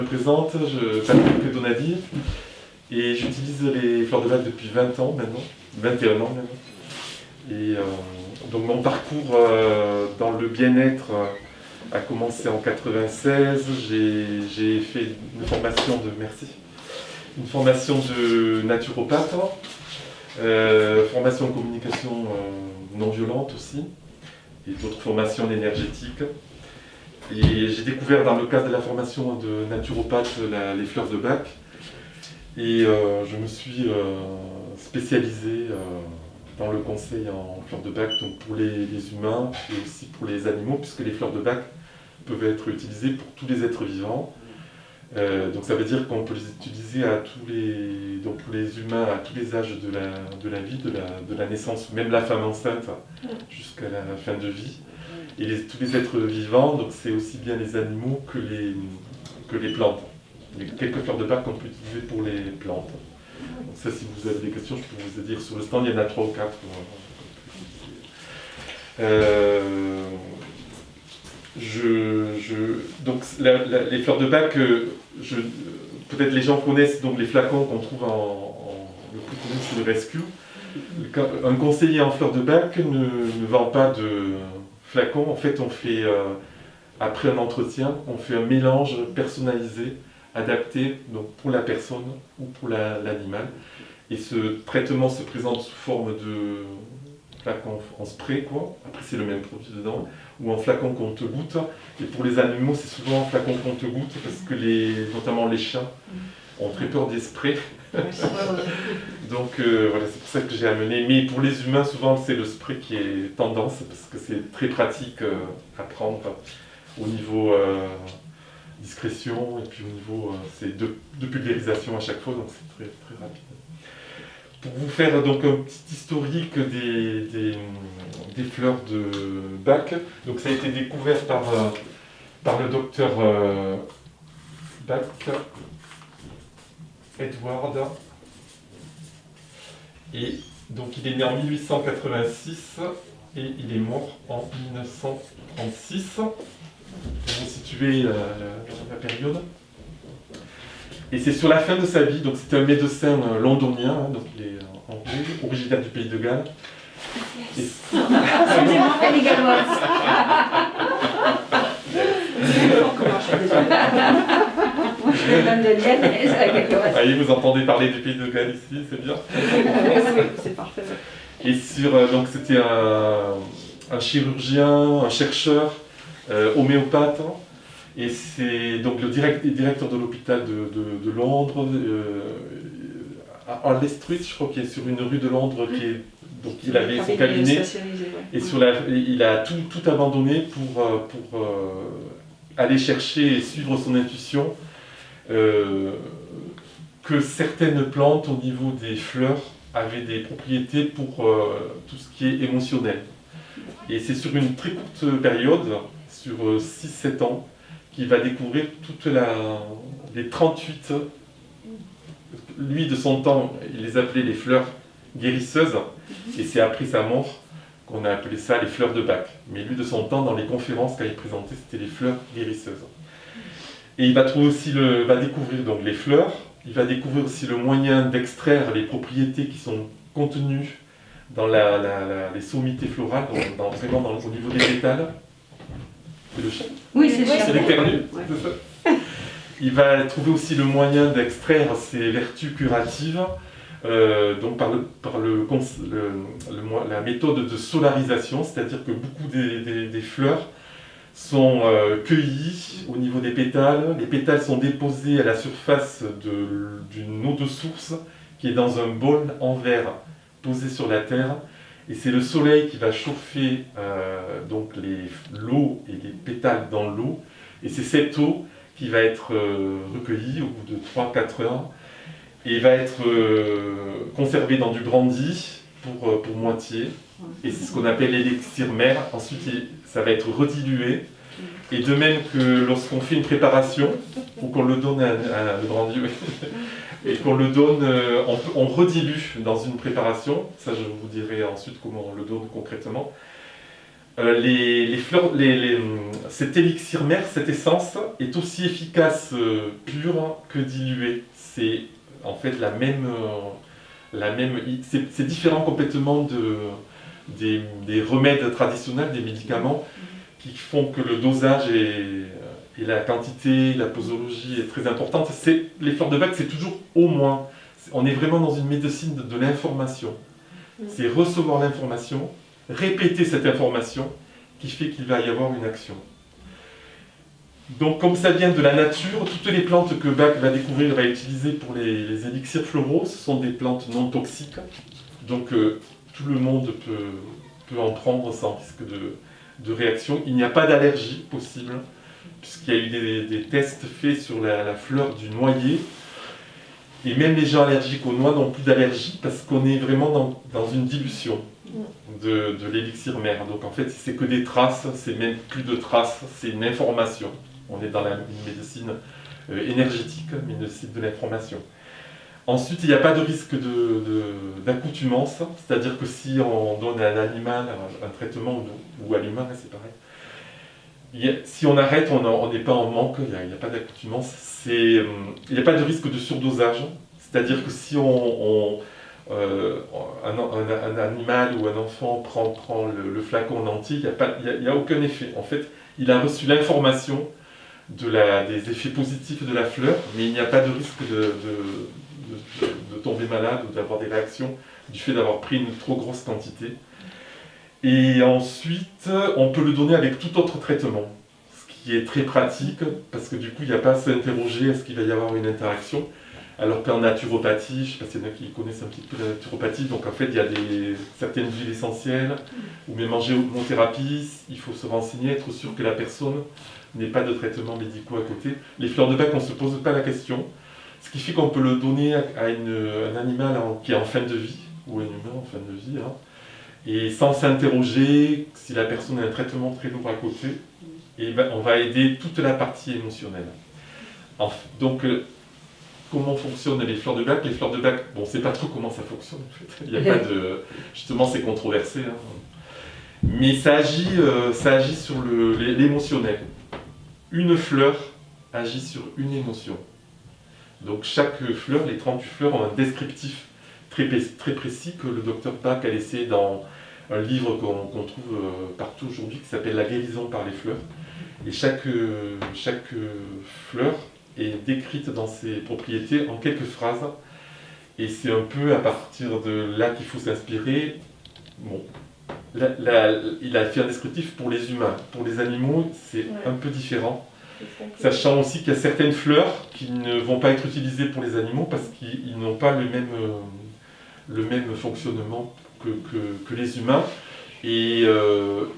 Je me présente, je Patrick Donadi et j'utilise les fleurs de bac depuis 20 ans maintenant, 21 ans maintenant. Et donc mon parcours dans le bien-être a commencé en 96. J'ai fait une formation de naturopathe, formation en communication non violente aussi, et d'autres formations en énergétique. Et j'ai découvert dans le cadre de la formation de naturopathe les fleurs de bac. Et je me suis spécialisé dans le conseil en fleurs de bac, donc pour les humains et aussi pour les animaux, puisque les fleurs de bac peuvent être utilisées pour tous les êtres vivants. Donc ça veut dire qu'on peut les utiliser donc pour les humains à tous les âges de la vie, de la naissance, même la femme enceinte jusqu'à la fin de vie. Et tous les êtres vivants, donc c'est aussi bien les animaux que les plantes. Il y a quelques fleurs de bac qu'on peut utiliser pour les plantes. Donc ça, si vous avez des questions, je peux vous dire sur le stand, il y en a 3 ou 4. Donc les fleurs de bac, peut-être les gens connaissent donc les flacons qu'on trouve le plus connu, c'est le Rescue. Un conseiller en fleurs de bac ne vend pas de flacons. En fait, après un entretien, on fait un mélange personnalisé, adapté donc pour la personne ou pour l'animal. Et ce traitement se présente sous forme de flacon en spray, quoi. Après, c'est le même produit dedans, ou en flacon compte-gouttes. Et pour les animaux, c'est souvent en flacon compte-gouttes parce que notamment les chats ont très peur des sprays. Donc voilà, c'est pour ça que j'ai amené. Mais pour les humains, souvent, c'est le spray qui est tendance parce que c'est très pratique à prendre au niveau discrétion et puis au niveau c'est de pulvérisation à chaque fois, donc c'est très, très rapide. Pour vous faire donc un petit historique des fleurs de bac, donc ça a été découvert par le docteur Bach, Edward, et donc il est né en 1886 et il est mort en 1936. Pour vous situer la période. Et c'est sur la fin de sa vie, donc c'était un médecin londonien, donc il est anglais, originaire du pays de Galles. Et... Elle est galloise. Allez, vous entendez parler du pays de Galles ici, c'est bien. C'est parfait. Et donc c'était un chirurgien, un chercheur, homéopathe, et c'est donc le directeur de l'hôpital de Londres, à Leigh Street, je crois, qui est sur une rue de Londres, donc il avait son cabinet, et il a tout abandonné pour aller chercher et suivre son intuition, que certaines plantes au niveau des fleurs avaient des propriétés pour tout ce qui est émotionnel. Et c'est sur une très courte période, sur 6-7 ans, qu'il va découvrir toutes les 38, lui de son temps, il les appelait les fleurs guérisseuses, et c'est après sa mort qu'on a appelé ça les fleurs de Bach. Mais lui de son temps, dans les conférences qu'il présentait, c'était les fleurs guérisseuses. Et il va découvrir donc les fleurs, il va découvrir aussi le moyen d'extraire les propriétés qui sont contenues dans les sommités florales, vraiment au niveau des pétales. C'est le chat ? Oui, c'est le chat. C'est l'éternu. Ouais. Il va trouver aussi le moyen d'extraire ses vertus curatives, donc par la méthode de solarisation, c'est-à-dire que beaucoup des fleurs sont cueillies au niveau des pétales. Les pétales sont déposés à la surface d'une eau de source qui est dans un bol en verre posé sur la terre, et c'est le soleil qui va chauffer donc l'eau et les pétales dans l'eau, et c'est cette eau qui va être recueillie au bout de 3-4 heures et va être conservée dans du brandy pour moitié, et c'est ce qu'on appelle l'élixir mère. Ensuite ça va être redilué, et de même que lorsqu'on fait une préparation ou qu'on le donne à le brandy, et qu'on le donne, on redilue dans une préparation, ça je vous dirai ensuite comment on le donne concrètement. Les fleurs, cet élixir mère, cette essence, est aussi efficace pure que diluée. C'est en fait c'est différent complètement des remèdes traditionnels, des médicaments, qui font que le dosage et la quantité, la posologie est très importante. Les fleurs de bac, c'est toujours au moins. On est vraiment dans une médecine de l'information. C'est recevoir l'information, répéter cette information, qui fait qu'il va y avoir une action. Donc comme ça vient de la nature, toutes les plantes que Bach va découvrir et va utiliser pour les élixirs floraux, ce sont des plantes non toxiques. Donc tout le monde peut en prendre sans risque de réaction. Il n'y a pas d'allergie possible, puisqu'il y a eu des tests faits sur la fleur du noyer. Et même les gens allergiques aux noix n'ont plus d'allergie parce qu'on est vraiment dans une dilution de l'élixir mère. Donc en fait, c'est que des traces, c'est même plus de traces, c'est une information. On est dans une médecine énergétique, une médecine de l'information. Ensuite, il n'y a pas de risque d'accoutumance, c'est-à-dire que si on donne à un animal un traitement ou à l'humain, c'est pareil. Si on arrête, on n'est pas en manque, il n'y a pas d'accoutumance. Il n'y a pas de risque de surdosage, c'est-à-dire que si un animal ou un enfant prend le flacon en entier, il n'y a aucun effet. En fait, il a reçu l'information des effets positifs de la fleur, mais il n'y a pas de risque de tomber malade ou d'avoir des réactions du fait d'avoir pris une trop grosse quantité. Et ensuite, on peut le donner avec tout autre traitement, ce qui est très pratique, parce que du coup, il n'y a pas à s'interroger est-ce qu'il va y avoir une interaction. Alors qu'en naturopathie, je ne sais pas s'il y en a qui connaissent un petit peu la naturopathie, donc en fait, il y a certaines huiles essentielles, ou même en gémothérapie, il faut se renseigner, être sûr que la personne n'ait pas de traitements médicaux à côté. Les fleurs de bac, on ne se pose pas la question, ce qui fait qu'on peut le donner à un animal qui est en fin de vie, ou un humain en fin de vie, hein, et sans s'interroger si la personne a un traitement très lourd à côté, et ben, on va aider toute la partie émotionnelle. Donc, comment fonctionnent les fleurs de bac? Les fleurs de bac, bon, on ne sait pas trop comment ça fonctionne en fait. Il y a pas de... Justement, c'est controversé. Hein. Mais ça agit sur l'émotionnel. Une fleur agit sur une émotion. Donc chaque fleur, les 38 fleurs ont un descriptif très précis que le docteur Bach a laissé dans un livre qu'on trouve partout aujourd'hui qui s'appelle La guérison par les fleurs. Et chaque fleur est décrite dans ses propriétés en quelques phrases. Et c'est un peu à partir de là qu'il faut s'inspirer. Bon, il a fait un descriptif pour les humains. Pour les animaux, c'est un peu différent. Sachant aussi qu'il y a certaines fleurs qui ne vont pas être utilisées pour les animaux parce qu'ils n'ont pas le même fonctionnement que les humains. Et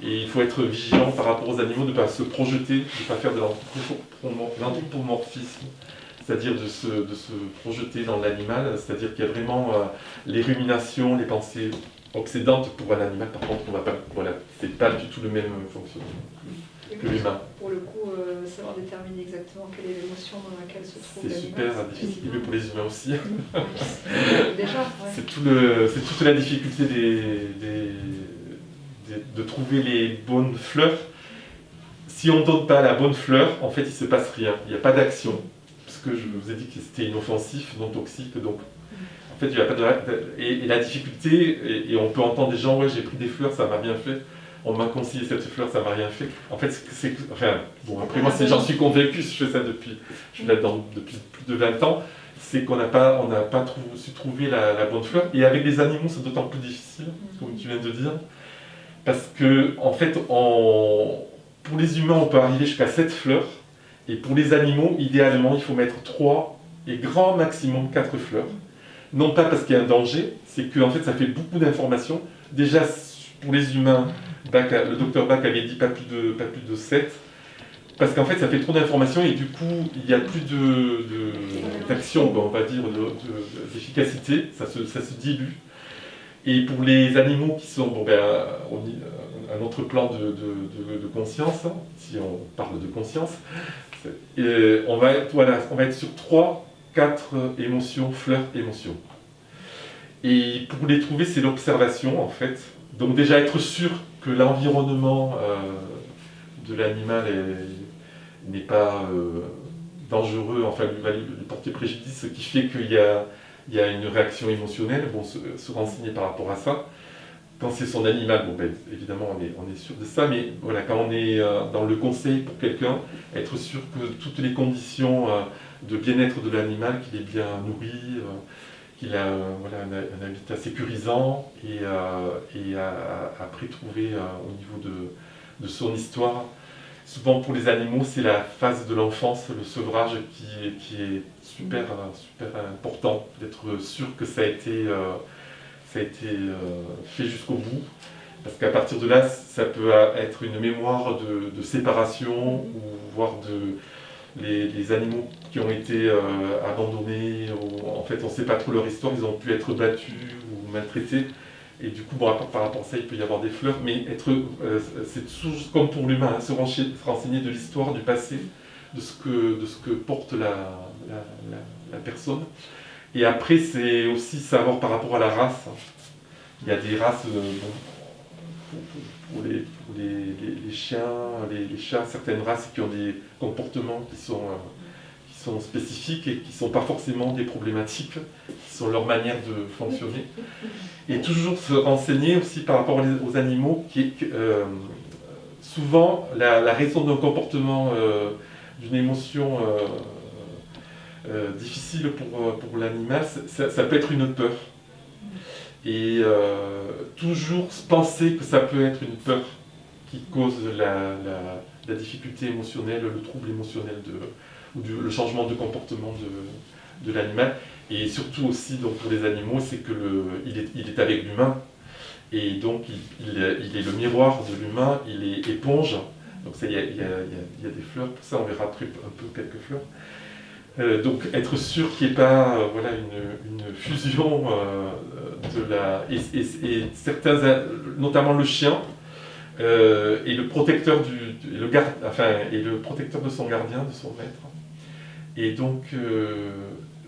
il faut être vigilant par rapport aux animaux, de ne pas se projeter, de ne pas faire de l'anthropomorphisme, c'est-à-dire de se projeter dans l'animal, c'est-à-dire qu'il y a vraiment les ruminations, les pensées obsédantes pour un animal, par contre, c'est pas du tout le même fonctionnement que l'humain. Pour le coup, savoir déterminer exactement quelle est l'émotion dans laquelle se trouve l'animal. C'est super difficile, mais pour les humains aussi. Déjà, ouais. C'est toute la difficulté de trouver les bonnes fleurs. Si on ne donne pas la bonne fleur, en fait, il ne se passe rien. Il n'y a pas d'action. Parce que je vous ai dit que c'était inoffensif, non toxique. Donc, en fait, il n'y a pas et la difficulté, et on peut entendre des gens, ouais, j'ai pris des fleurs, ça m'a rien fait. On m'a conseillé cette fleur, ça m'a rien fait. En fait, bon, après moi, j'en suis convaincu, je fais ça depuis plus de 20 ans, c'est qu'on n'a pas su trouver la bonne fleur. Et avec les animaux, c'est d'autant plus difficile, comme tu viens de dire, parce que, en fait, pour les humains, on peut arriver jusqu'à 7 fleurs, et pour les animaux, idéalement, il faut mettre 3 et grand maximum 4 fleurs. Non pas parce qu'il y a un danger, c'est que en fait, ça fait beaucoup d'informations. Déjà, pour les humains, le docteur Bach avait dit pas plus de 7, parce qu'en fait ça fait trop d'informations et du coup il n'y a plus d'action, on va dire, d'efficacité, ça se dilue. Et pour les animaux qui sont un autre plan de conscience, si on parle de conscience, on va être sur 3, 4 émotions, fleurs émotions. Et pour les trouver, c'est l'observation en fait. Donc déjà être sûr que l'environnement de l'animal n'est pas dangereux, enfin lui va lui porter préjudice, ce qui fait qu'il y a une réaction émotionnelle, bon, se renseigner par rapport à ça. Quand c'est son animal, bon, ben, évidemment on est sûr de ça, mais voilà, quand on est dans le conseil pour quelqu'un, être sûr que toutes les conditions de bien-être de l'animal, qu'il est bien nourri, qu'il a voilà, un habitat sécurisant, et après trouver au niveau de son histoire. Souvent pour les animaux, c'est la phase de l'enfance, le sevrage qui est super, super important, d'être sûr que ça a été fait jusqu'au bout. Parce qu'à partir de là, ça peut être une mémoire de séparation, ou voire les animaux qui ont été abandonnés, ou, en fait on ne sait pas trop leur histoire, ils ont pu être battus ou maltraités. Et du coup, bon, par rapport à ça, il peut y avoir des fleurs, mais c'est toujours comme pour l'humain, hein, se renseigner de l'histoire, du passé, de ce que porte la personne. Et après, c'est aussi savoir par rapport à la race. Il y a des races, pour les chiens, les chats, certaines races qui ont des comportements qui sont spécifiques et qui ne sont pas forcément des problématiques, qui sont leur manière de fonctionner. Et toujours se renseigner aussi par rapport aux animaux, souvent la raison d'un comportement, d'une émotion difficile pour l'animal, ça peut être une peur. Et toujours penser que ça peut être une peur qui cause la difficulté émotionnelle, le trouble émotionnel ou le changement de comportement de l'animal. Et surtout aussi donc, pour les animaux, c'est qu'il est avec l'humain. Et donc il est le miroir de l'humain, il est éponge. Donc il y a des fleurs, pour ça on verra un peu quelques fleurs. Donc être sûr qu'il n'y ait pas voilà, une fusion et certains, notamment le chien, et le protecteur et le protecteur de son gardien, de son maître. Et donc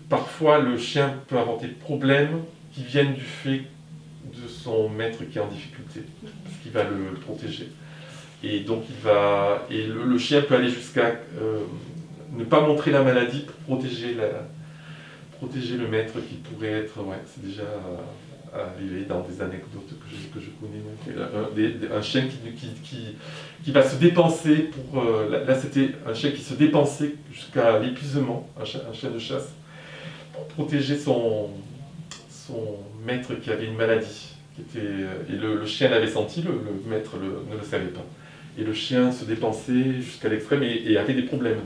parfois le chien peut avoir des problèmes qui viennent du fait de son maître qui est en difficulté, parce qu'il va le protéger. Et donc le chien peut aller jusqu'à ne pas montrer la maladie pour protéger le maître qui pourrait être, c'est déjà arrivé dans des anecdotes que je connais. Un chien qui va se dépenser là c'était un chien qui se dépensait jusqu'à l'épuisement, un chien de chasse, pour protéger son maître qui avait une maladie. Et le chien l'avait senti, le maître ne le savait pas. Et le chien se dépensait jusqu'à l'extrême et avait des problèmes.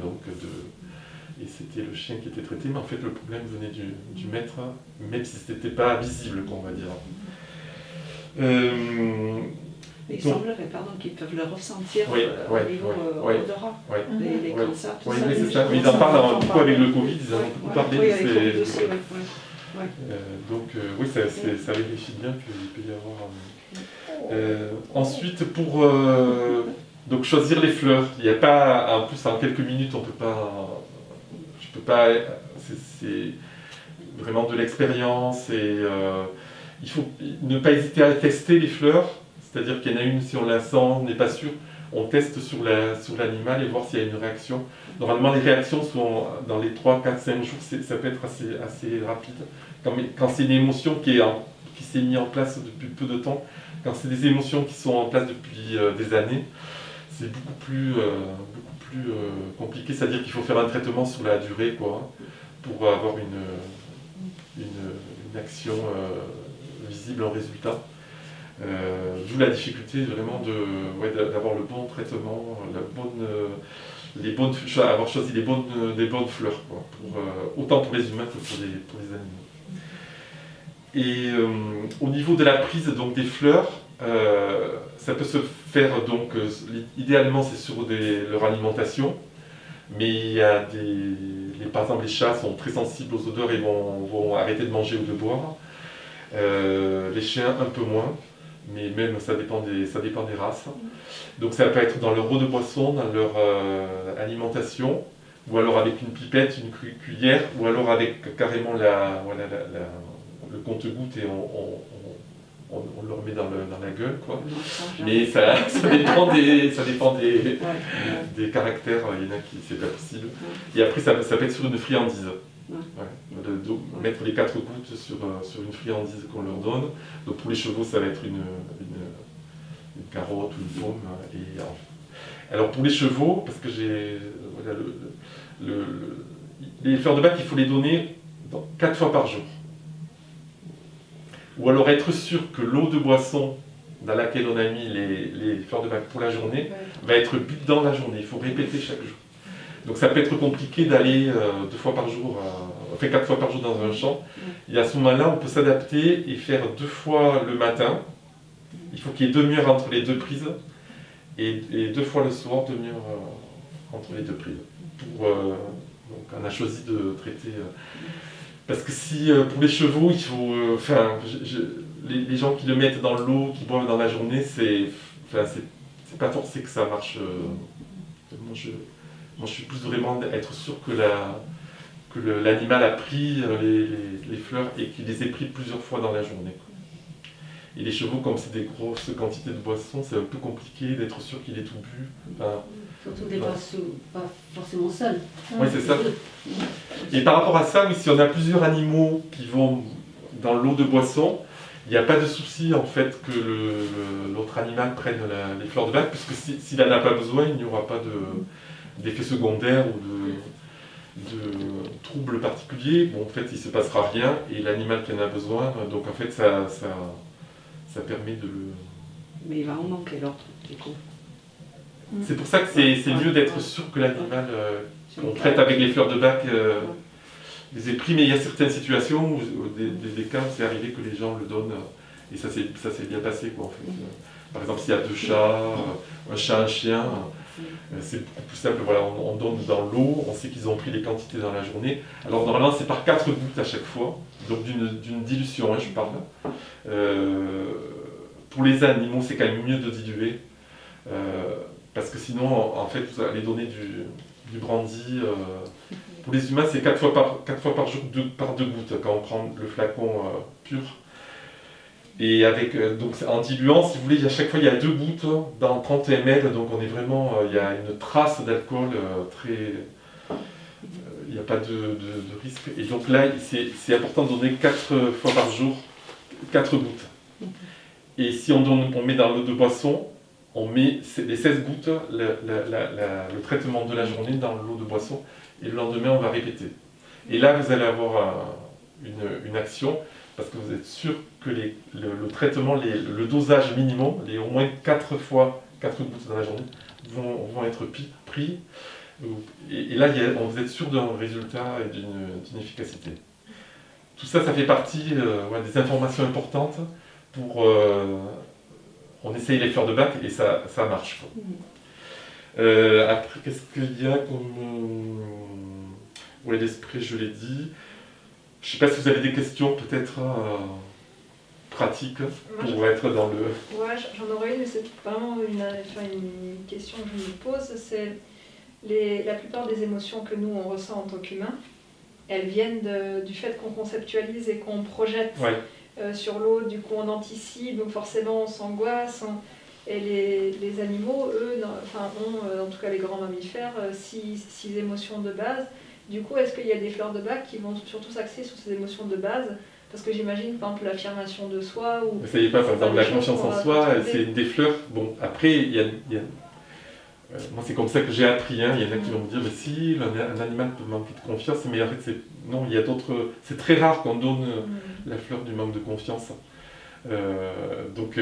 Et c'était le chien qui était traité, mais en fait le problème venait du maître, même si ce n'était pas visible, on va dire. Il semblerait qu'ils peuvent le ressentir au niveau odorat, les cancers, tout ça. Oui, c'est ça. Mais ils en parlent beaucoup avec le Covid, ils en ont beaucoup parlé. Oui, avec le Covid aussi, donc oui, ça vérifie bien qu'il peut y avoir... ensuite, pour donc choisir les fleurs, il n'y a pas... En plus, en quelques minutes, on peut pas... Je peux pas... C'est vraiment de l'expérience et il faut ne pas hésiter à tester les fleurs. C'est-à-dire qu'il y en a une, si on la sent, on n'est pas sûr, on teste sur l'animal et voir s'il y a une réaction. Normalement, les réactions sont dans les 3, 4, 5 jours, ça peut être assez rapide. Quand c'est une émotion qui s'est mise en place depuis peu de temps, quand c'est des émotions qui sont en place depuis des années, c'est beaucoup plus compliqué. C'est-à-dire qu'il faut faire un traitement sur la durée, pour avoir une action visible en résultat. D'où la difficulté vraiment d'avoir le bon traitement, avoir choisi des bonnes fleurs, autant pour les humains que pour les animaux. Et au niveau de la prise donc, des fleurs, ça peut se faire donc, idéalement c'est sur leur alimentation, mais il y a par exemple les chats sont très sensibles aux odeurs et vont arrêter de manger ou de boire. Les chiens un peu moins. Mais même ça dépend des races. Donc ça peut être dans leur eau de boisson, dans leur alimentation, ou alors avec une pipette, une cuillère, ou alors avec carrément le compte-gouttes et on le remet dans la gueule, quoi. Mais ça dépend des caractères, il y en a qui c'est pas possible. Et après, ça peut être sur une friandise. Mettre les 4 gouttes sur une friandise qu'on leur donne. Donc pour les chevaux, ça va être une carotte ou une pomme. Alors pour les chevaux, parce que les fleurs de bac, il faut les donner 4 fois par jour. Ou alors être sûr que l'eau de boisson dans laquelle on a mis les fleurs de bac pour la journée va être bu dans la journée. Il faut répéter chaque jour. Donc ça peut être compliqué d'aller 2 fois par jour, 4 fois par jour dans un champ. Et à ce moment-là, on peut s'adapter et faire 2 fois le matin. Il faut qu'il y ait demi-heure entre les 2 prises. Et 2 fois le soir, demi-heure entre les 2 prises. Donc on a choisi de traiter... parce que si pour les chevaux, il faut... les gens qui le mettent dans l'eau, qui boivent dans la journée, c'est pas forcé que ça marche. Moi, je suis plus vraiment être sûr que l'animal a pris les fleurs et qu'il les ait pris plusieurs fois dans la journée. Et les chevaux, comme c'est des grosses quantités de boissons, c'est un peu compliqué d'être sûr qu'il ait tout bu. Surtout des boissons pas forcément seuls. Oui, c'est ça. Et par rapport à ça, oui, si on a plusieurs animaux qui vont dans l'eau de boisson, il n'y a pas de souci en fait que l'autre animal prenne les fleurs de bac, puisque s'il n'en a pas besoin, il n'y aura pas d'effet secondaire ou de troubles particuliers. Bon, en fait, il ne se passera rien et l'animal qui en a besoin, donc en fait, ça permet de le... Mais il va en manquer l'autre, du coup. C'est pour ça que c'est mieux d'être sûr que l'animal qu'on traite avec les fleurs de bac les ait pris, mais il y a certaines situations où des cas où c'est arrivé que les gens le donnent et ça s'est bien passé, quoi, en fait. Par exemple, s'il y a 2 chats, un chat, un chien, c'est beaucoup plus simple. Voilà, on donne dans l'eau, on sait qu'ils ont pris les quantités dans la journée. Alors normalement, c'est par 4 gouttes à chaque fois, donc d'une dilution, je parle. Pour les animaux, c'est quand même mieux de diluer, parce que sinon, en fait, vous allez donner du brandy. Pour les humains, c'est 4 fois par jour, par 2 gouttes, quand on prend le flacon pur. Et donc en diluant, si vous voulez, à chaque fois il y a 2 gouttes dans 30 ml, donc on est vraiment, il y a une trace d'alcool il n'y a pas de risque. Et donc là, c'est important de donner 4 fois par jour, 4 gouttes. Et si on met dans l'eau de boisson, on met les 16 gouttes, le traitement de la journée dans l'eau de boisson, et le lendemain on va répéter. Et là vous allez avoir une action, parce que vous êtes sûr que le traitement, le dosage minimum, les au moins 4 fois 4 gouttes dans la journée, vont être pris. Et là, vous êtes sûr d'un résultat et d'une efficacité. Tout ça, ça fait partie des informations importantes pour... on essaye les fleurs de bac et ça marche. Après, qu'est-ce qu'il y a comme... les sprays, je l'ai dit. Je ne sais pas si vous avez des questions, peut-être pratiques, pour être dans le... Ouais, j'en aurais une, mais c'est vraiment une question que je me pose. C'est la plupart des émotions que nous, on ressent en tant qu'humains, elles viennent du fait qu'on conceptualise et qu'on projette sur l'autre, du coup on anticipe, donc forcément on s'angoisse. Et les animaux, eux, ont, en tout cas les grands mammifères, 6 émotions de base. Du coup, est-ce qu'il y a des fleurs de bac qui vont surtout s'axer sur ces émotions de base? Parce que j'imagine, par exemple, l'affirmation de soi ou... Ça y est pas, par exemple, la confiance en soi, c'est une des fleurs. Bon, après, il y a moi, c'est comme ça que j'ai appris. Hein. Il y en a qui vont me dire, mais si, un animal peut manquer de confiance, mais en fait, non, il y a d'autres... C'est très rare qu'on donne la fleur du manque de confiance. Donc,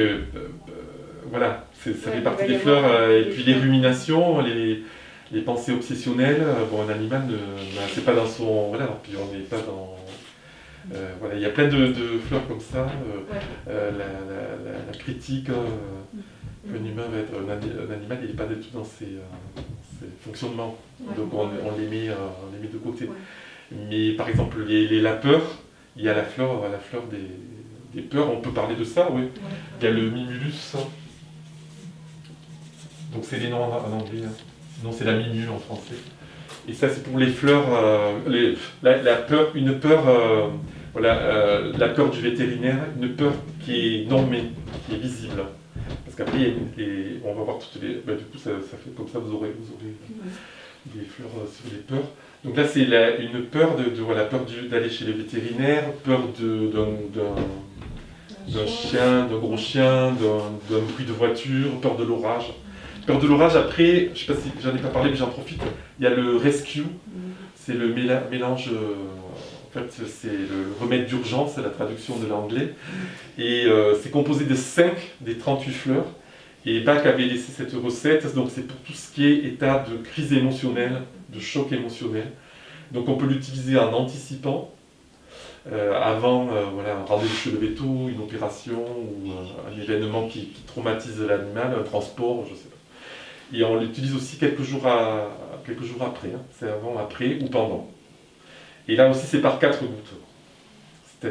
voilà, ça fait partie des fleurs. Et puis les ruminations, les pensées obsessionnelles, un animal, c'est pas dans son... Voilà, puis on n'est pas dans... voilà, il y a plein de fleurs comme ça. La critique, qu'un humain va être un animal, il n'est pas du tout dans ses fonctionnements. Donc on les met de côté. Mais par exemple, la peur, il y a la fleur des peurs, on peut parler de ça, oui. Il y a le mimulus. Donc c'est les noms en anglais. Sinon c'est la mimule en français. Et ça c'est pour les fleurs, la peur, une peur, voilà, la peur du vétérinaire, une peur qui est normée, qui est visible. Parce qu'après, on va voir toutes les... du coup, ça fait comme ça, vous aurez des fleurs sur les peurs. Donc là, c'est une peur voilà, peur d'aller chez le vétérinaire, peur d'un chien, d'un gros chien, d'un bruit de voiture, peur de l'orage. Peur de l'orage, après, je ne sais pas si j'en ai pas parlé, mais j'en profite, il y a le rescue, c'est le mélange, en fait, c'est le remède d'urgence, c'est la traduction de l'anglais, et c'est composé de 5 des 38 fleurs, et Bach avait laissé cette recette, donc c'est pour tout ce qui est état de crise émotionnelle, de choc émotionnel. Donc on peut l'utiliser en anticipant, avant voilà, un rendez-vous chez le véto, une opération ou un événement qui traumatise l'animal, un transport, je ne sais pas. Et on l'utilise aussi quelques jours après, hein. C'est avant, après ou pendant. Et là aussi c'est par 4 gouttes.